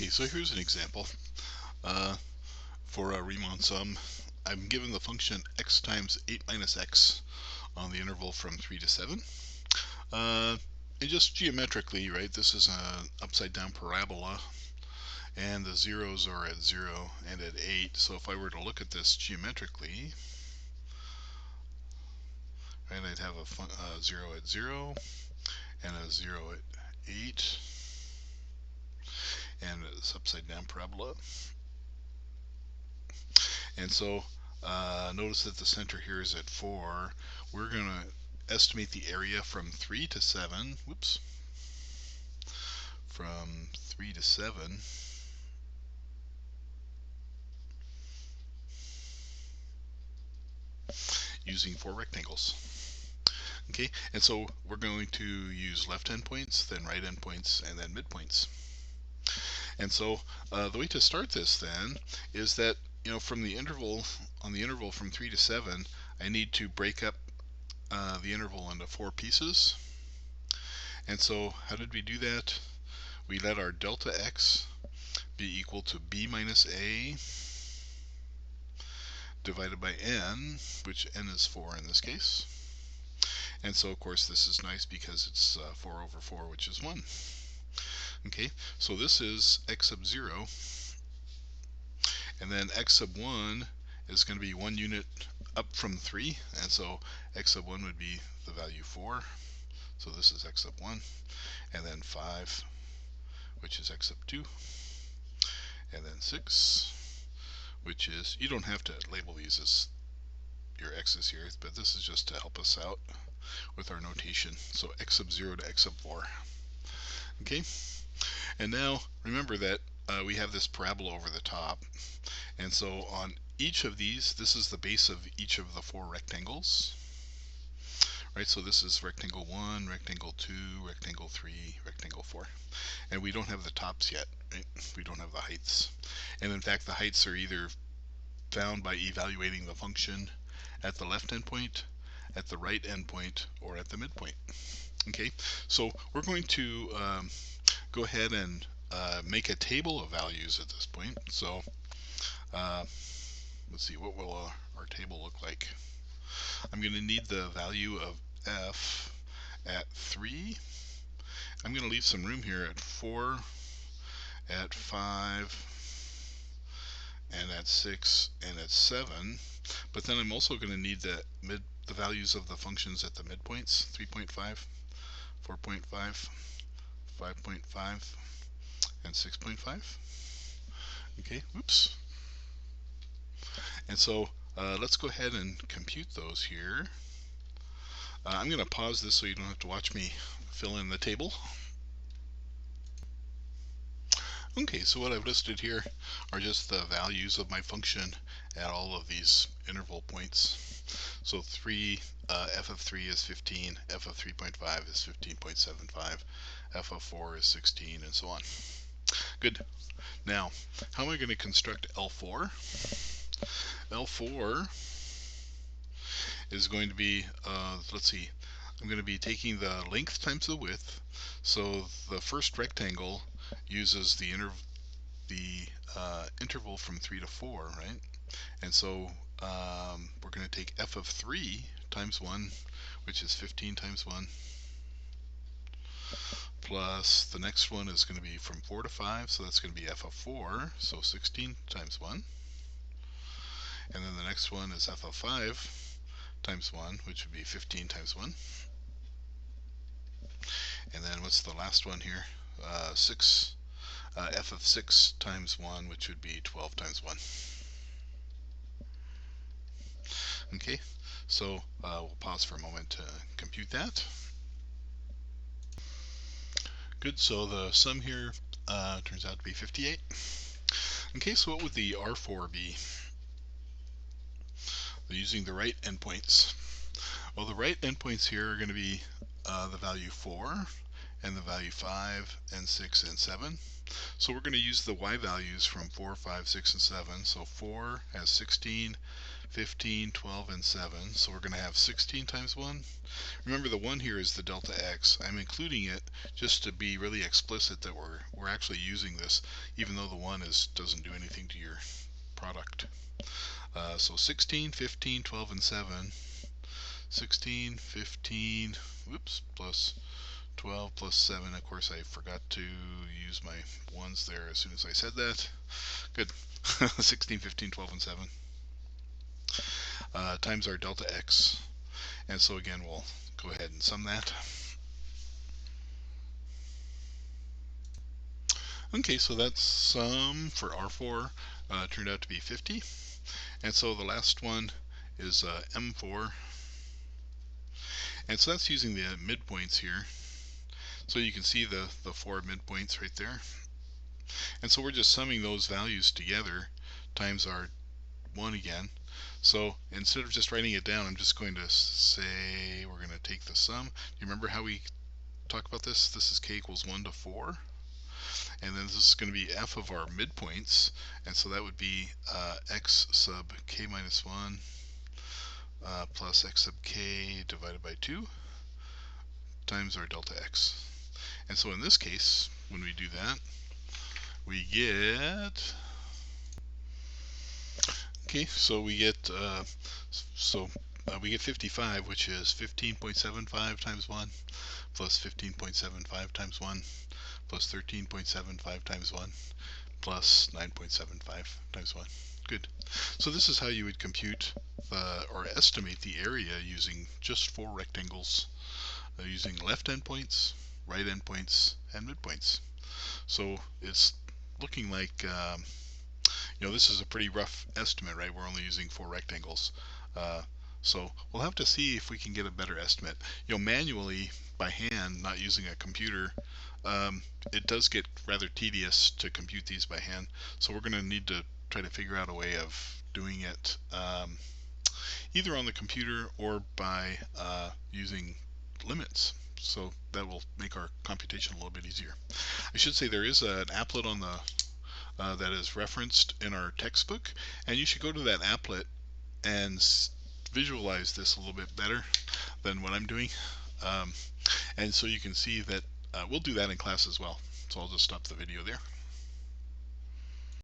Okay, so here's an example. For a Riemann sum, I'm given the function x times 8 minus x on the interval from 3 to 7. And just geometrically, right, this is an upside down parabola, and the zeros are at 0 and at 8. So if I were to look at this geometrically, right, I'd have a 0 at 0 and a 0 at 8, and it's upside down parabola. And so notice that the center here is at 4. We're going to estimate the area from 3 to 7. Whoops. From 3 to 7. Using 4 rectangles. Okay, and so we're going to use left endpoints, then right endpoints, and then midpoints. And so the way to start this then is that, from the interval, on the interval from 3 to 7, I need to break up the interval into 4 pieces. And so how did we do that? We let our delta x be equal to b minus a divided by n, which n is 4 in this case. And so of course this is nice because it's 4 over 4, which is 1. Okay, so this is x sub 0, and then x sub 1 is going to be 1 unit up from 3, and so x sub 1 would be the value 4, so this is x sub 1, and then 5, which is x sub 2, and then 6, which is, you don't have to label these as your x's here, but this is just to help us out with our notation. So x sub 0 to x sub 4. Okay, and now remember that we have this parabola over the top, and so on each of these, this is the base of each of the 4 rectangles. Right, so this is rectangle 1, rectangle 2, rectangle 3, rectangle 4. And we don't have the tops yet, right? We don't have the heights. And in fact, the heights are either found by evaluating the function at the left endpoint, at the right endpoint, or at the midpoint. Okay, so we're going to go ahead and make a table of values at this point. So let's see, what will our table look like? I'm going to need the value of f at 3. I'm going to leave some room here at 4, at 5, and at 6, and at 7. But then I'm also going to need the values of the functions at the midpoints, 3.5, 4.5, 5.5, and 6.5. Okay, whoops. And so let's go ahead and compute those here. I'm going to pause this so you don't have to watch me fill in the table. Okay, so what I've listed here are just the values of my function at all of these interval points. So f of 3 is 15, f of 3.5 is 15.75, f of 4 is 16, and so on. Good. Now, how am I going to construct L4? L4 is going to be, let's see, I'm going to be taking the length times the width. So the first rectangle uses the interval from 3 to 4, right? And so we're going to take f of 3 times 1, which is 15 times 1, plus the next one is going to be from 4 to 5, so that's going to be f of 4, so 16 times 1. And then the next one is f of 5 times 1, which would be 15 times 1. And then what's the last one here? 6, f of 6 times 1, which would be 12 times 1. Okay, so we'll pause for a moment to compute that. Good, so the sum here turns out to be 58. Okay, so what would the R4 be? Using the right endpoints. Well, the right endpoints here are going to be the value 4 and the value 5 and 6 and 7. So we're going to use the y values from 4, 5, 6, and 7. So 4 has 16, 15, 12, and 7. So we're going to have 16 times 1. Remember, the 1 here is the delta x. I'm including it just to be really explicit that we're actually using this, even though the 1 doesn't do anything to your product. So 16, 15, 12, and 7. 16, 15, whoops, plus 12 plus 7. Of course, I forgot to use my ones there as soon as I said that. Good. 16, 15, 12, and 7 times our delta x. And so again, we'll go ahead and sum that. Okay, so that's sum for R4 turned out to be 50. And so the last one is M4. And so that's using the midpoints here. So you can see the 4 midpoints right there. And so we're just summing those values together times our 1 again. So instead of just writing it down, I'm just going to say we're going to take the sum. Do you remember how we talk about this? This is k equals 1 to 4. And then this is going to be f of our midpoints. And so that would be x sub k minus 1 plus x sub k divided by 2 times our delta x. And so in this case, when we do that, we get, okay, so we get we get 55, which is 15.75 times 1 plus 15.75 times 1 plus 13.75 times 1 plus 9.75 times 1. Good. So this is how you would compute or estimate the area using just 4 rectangles, using left endpoints, right endpoints, and midpoints. So it's looking like this is a pretty rough estimate, right? We're only using 4 rectangles. So we'll have to see if we can get a better estimate. Manually, by hand, not using a computer, it does get rather tedious to compute these by hand. So we're going to need to try to figure out a way of doing it either on the computer or by using limits. So that will make our computation a little bit easier. I should say there is an applet on the that is referenced in our textbook, and you should go to that applet and visualize this a little bit better than what I'm doing. And so you can see that we'll do that in class as well. So I'll just stop the video there.